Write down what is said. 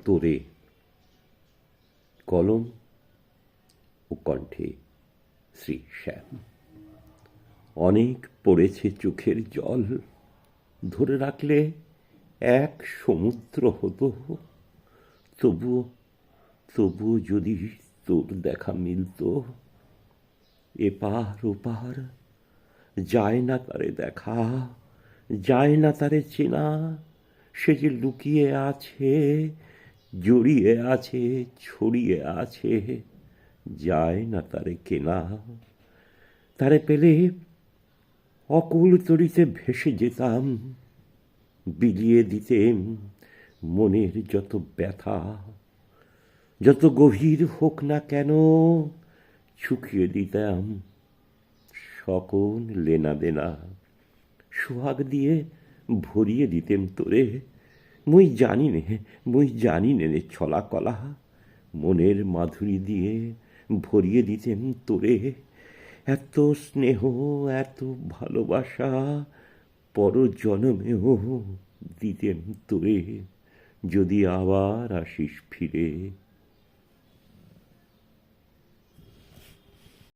তোরে, কলম ও কণ্ঠে শ্রী শ্যাম। অনেক পড়েছে চোখের জল, ধরে রাখলে এক সমুদ্র হতো। তবু তবু যদি তোর দেখা মিলত, এপার ওপার যায় না তারে দেখা, যায় না তারে চেনা। সে যে লুকিয়ে আছে, জড়িয়ে আছে, ছড়িয়ে আছে, যায় না তারে কেনা। তারে পেলে অকুল তরিতে ভেসে যেতাম, বিলিয়ে দিতেম মনের যত ব্যথা। যত গভীর হোক না কেন, শুকিয়ে দিতাম সকল লেনা দেনা। সোহাগ দিয়ে ভরিয়ে দিতেম তোরে। মুই জানি নে ছলা কলা, মনের মাধুরী দিয়ে ভরিয়ে দিতেম তোরে। এত স্নেহ, এত ভালোবাসা পর জনমেও দিতেম তোরে, যদি আবার আসিস ফিরে।